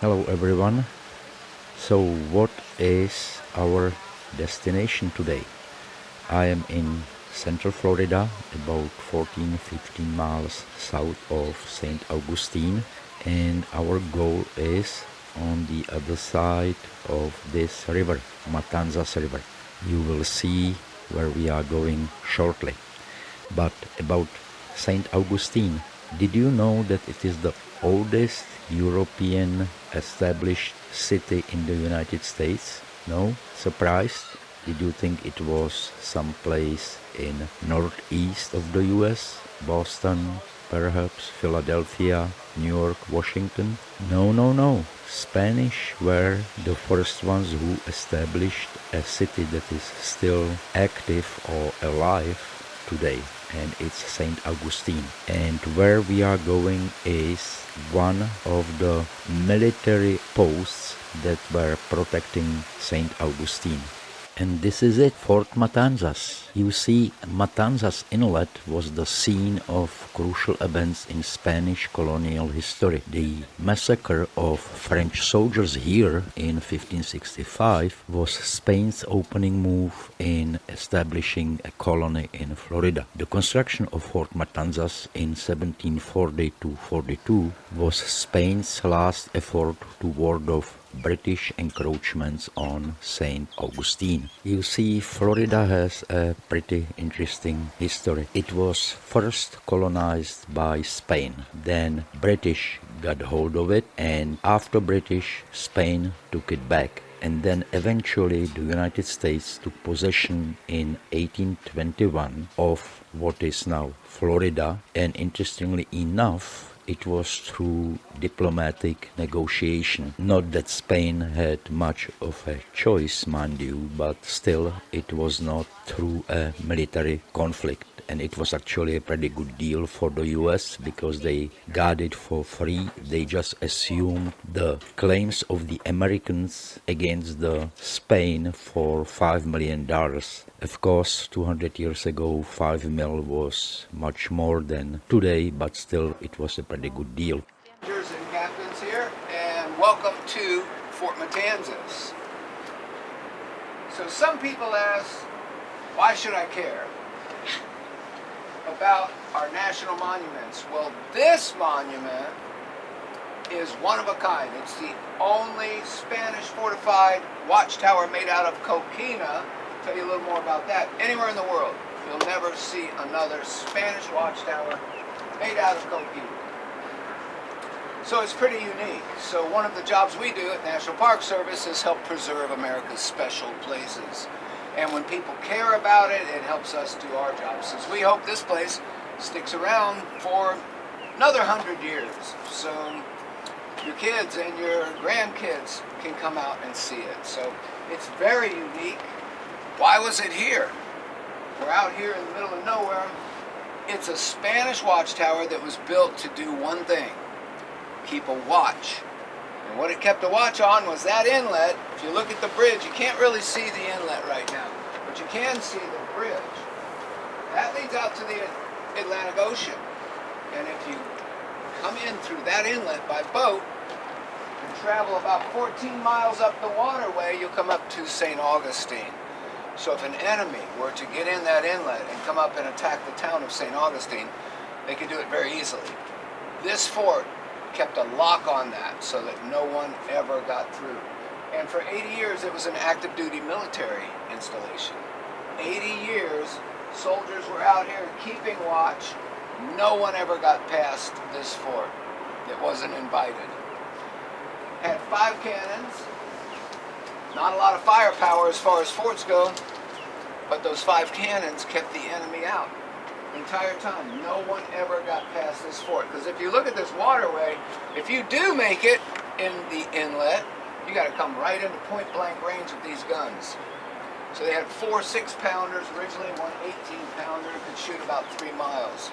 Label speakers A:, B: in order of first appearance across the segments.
A: Hello everyone. So what is our destination today? I am in Central Florida, about 14-15 miles south of St. Augustine, and our goal is on the other side of this river, Matanzas River. You will see where we are going shortly. But about St. Augustine, did you know that it is the oldest European established city in the United States? No? Surprised? Did you think it was someplace in northeast of the US? Boston, perhaps Philadelphia, New York, Washington? No, no, no. Spanish were the first ones who established a city that is still active or alive today, and it's St. Augustine. And where we are going is one of the military posts that were protecting St. Augustine. And this is it, Fort Matanzas. You see, Matanzas Inlet was the scene of crucial events in Spanish colonial history. The massacre of French soldiers here in 1565 was Spain's opening move in establishing a colony in Florida. The construction of Fort Matanzas in 1740-42 was Spain's last effort to ward off British encroachments on St. Augustine. You see, Florida has a pretty interesting history. It was first colonized by Spain, then British got hold of it, and after British, Spain took it back. And then eventually the United States took possession in 1821 of what is now Florida, and interestingly enough, it was through diplomatic negotiation. Not that Spain had much of a choice, mind you, but still it was not through a military conflict. And it was actually a pretty good deal for the US because they got it for free. They just assumed the claims of the Americans against the Spain for $5 million. Of course, 200 years ago, 5 mil was much more than today, but still it was a pretty good deal.
B: Commanders and captains here, and welcome to Fort Matanzas. So some people ask, why should I care about our national monuments? Well, this monument is one of a kind. It's the only Spanish fortified watchtower made out of coquina. I'll tell you a little more about that. Anywhere in the world, you'll never see another Spanish watchtower made out of coquina. So it's pretty unique. So one of the jobs we do at National Park Service is help preserve America's special places. And when people care about it, it helps us do our job. Since we hope this place sticks around for another 100 years. So your kids and your grandkids can come out and see it. So it's very unique. Why was it here? We're out here in the middle of nowhere. It's a Spanish watchtower that was built to do one thing: keep a watch. And what it kept a watch on was that inlet. If you look at the bridge, you can't really see the inlet right now, but you can see the bridge. That leads out to the Atlantic Ocean. And if you come in through that inlet by boat and travel about 14 miles up the waterway, you'll come up to St. Augustine. So if an enemy were to get in that inlet and come up and attack the town of St. Augustine, they could do it very easily. This fort kept a lock on that so that no one ever got through. And for 80 years, it was an active duty military installation. 80 years, soldiers were out here keeping watch. No one ever got past this fort that wasn't invited. Had 5 cannons. Not a lot of firepower as far as forts go, but those 5 cannons kept the enemy out the entire time. No one ever got past this fort. Because if you look at this waterway, if you do make it in the inlet, you got to come right into point blank range with these guns. So they had 4 6-pounders originally, one 18-pounder could shoot about 3 miles.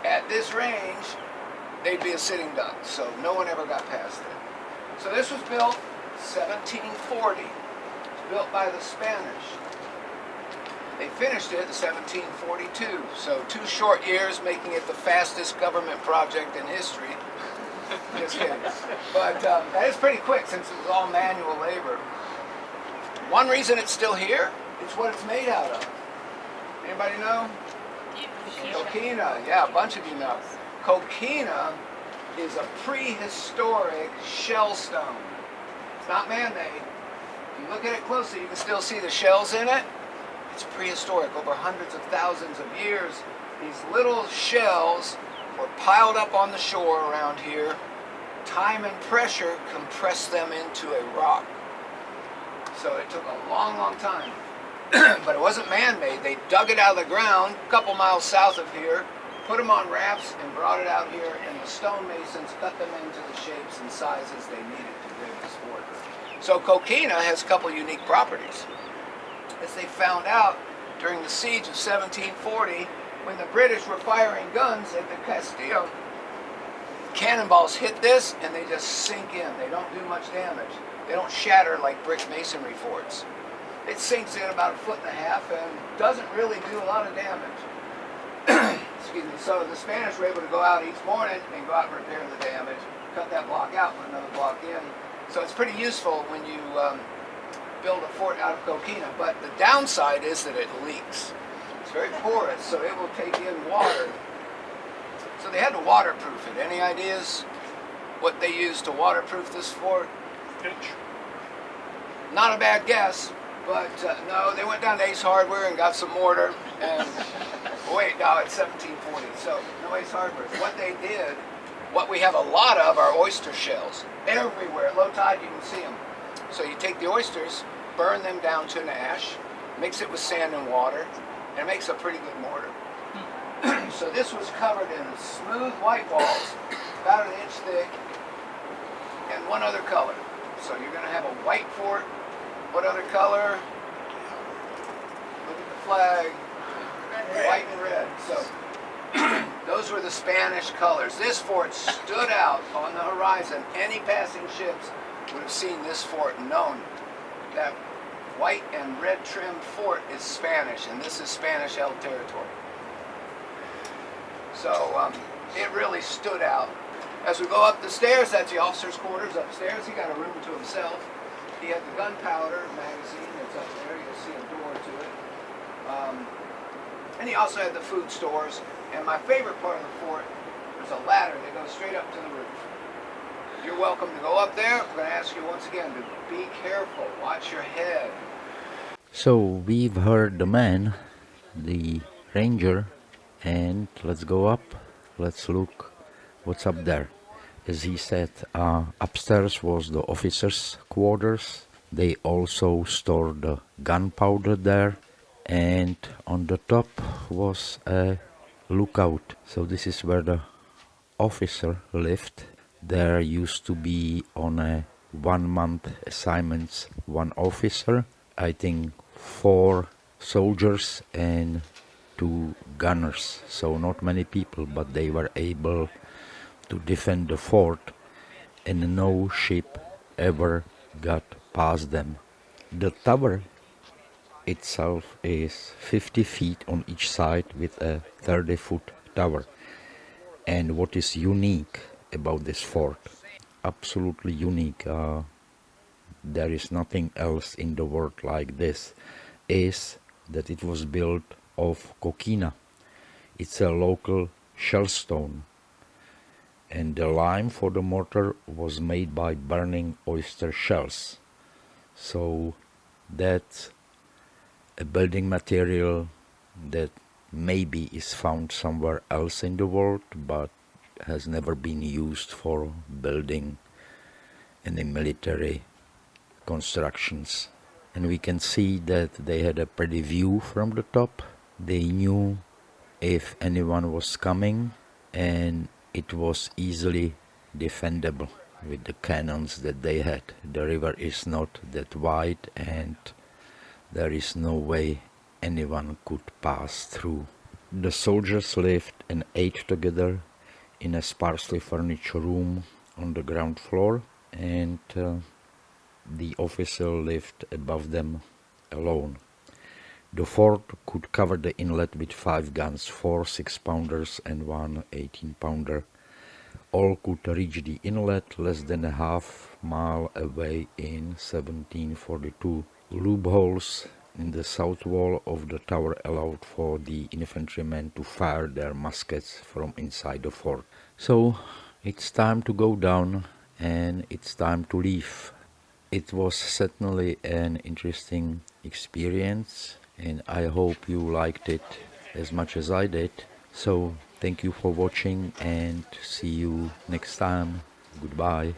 B: At this range, they'd be a sitting duck, so no one ever got past it. So this was built 1740. It's built by the Spanish. They finished it in 1742, so 2 short years, making it the fastest government project in history. Just kidding. But that is pretty quick since it was all manual labor. One reason it's still here, it's what it's made out of. Anybody know? Coquina. Yeah, a bunch of you know. Coquina is a prehistoric shell stone. It's not man-made. If you look at it closely, you can still see the shells in it. It's prehistoric, over hundreds of thousands of years. These little shells were piled up on the shore around here. Time and pressure compressed them into a rock. So it took a long, long time. But it wasn't man-made. They dug it out of the ground a couple miles south of here, put them on rafts, and brought it out here, and the stonemasons cut them into the shapes and sizes they needed to build this fort. So Coquina has a couple unique properties. As they found out during the siege of 1740, when the British were firing guns at the Castillo, cannonballs hit this and they just sink in. They don't do much damage. They don't shatter like brick masonry forts. It sinks in about 1.5 feet and doesn't really do a lot of damage. Excuse me. So the Spanish were able to go out each morning and go out and repair the damage, cut that block out, put another block in. So it's pretty useful when you build a fort out of coquina. But the downside is that it leaks. It's very porous, so it will take in water. So they had to waterproof it. Any ideas what they used to waterproof this fort?
C: Pitch.
B: Not a bad guess, but no, they went down to Ace Hardware and got some mortar. And wait, no, it's 1740, so no Ace Hardware. What they did, what we have a lot of are oyster shells. Everywhere, at low tide you can see them. So you take the oysters, burn them down to an ash, mix it with sand and water, and it makes a pretty good mortar. So this was covered in smooth white walls, about 1 inch thick, and one other color. So you're going to have a white fort. What other color? Look at the flag. White and red. So those were the Spanish colors. This fort stood out on the horizon. Any passing ships would have seen this fort and known that white and red trimmed fort is Spanish, and this is Spanish-held territory. So it really stood out. As we go up the stairs, that's the officer's quarters upstairs. He got a room to himself. He had the gunpowder magazine that's up there. You'll see a door to it. And he also had the food stores. And my favorite part of the fort, there's a ladder that goes straight up to the roof. You're welcome to go up there. We're going to ask you once again to be careful. Watch your head.
A: So we've heard the man, the ranger, and let's go up. Let's look what's up there. As he said, upstairs was the officers' quarters. They also stored the gunpowder there, and on the top was a lookout. So this is where the officer lived. There used to be on a 1 month assignments 1 officer, I think 4 soldiers and 2 gunners. So not many people, but they were able to defend the fort, and no ship ever got past them. The tower itself is 50 feet on each side with a 30-foot tower. And what is unique about this fort, absolutely unique, there is nothing else in the world like this, is that it was built of coquina. It's a local shellstone, and the lime for the mortar was made by burning oyster shells. So that's a building material that maybe is found somewhere else in the world, but has never been used for building any military constructions. And we can see that they had a pretty view from the top. They knew if anyone was coming, and it was easily defendable with the cannons that they had. The river is not that wide, and there is no way anyone could pass through. The soldiers lived and ate together in a sparsely furnished room on the ground floor, and the officer lived above them alone. The fort could cover the inlet with 5 guns, 4 6-pounders and 1 18-pounder. All could reach the inlet less than a half-mile away in 1742. Loopholes in the south wall of the tower allowed for the infantrymen to fire their muskets from inside the fort. So it's time to go down and it's time to leave. It was certainly an interesting experience and I hope you liked it as much as I did. So thank you for watching and see you next time. Goodbye.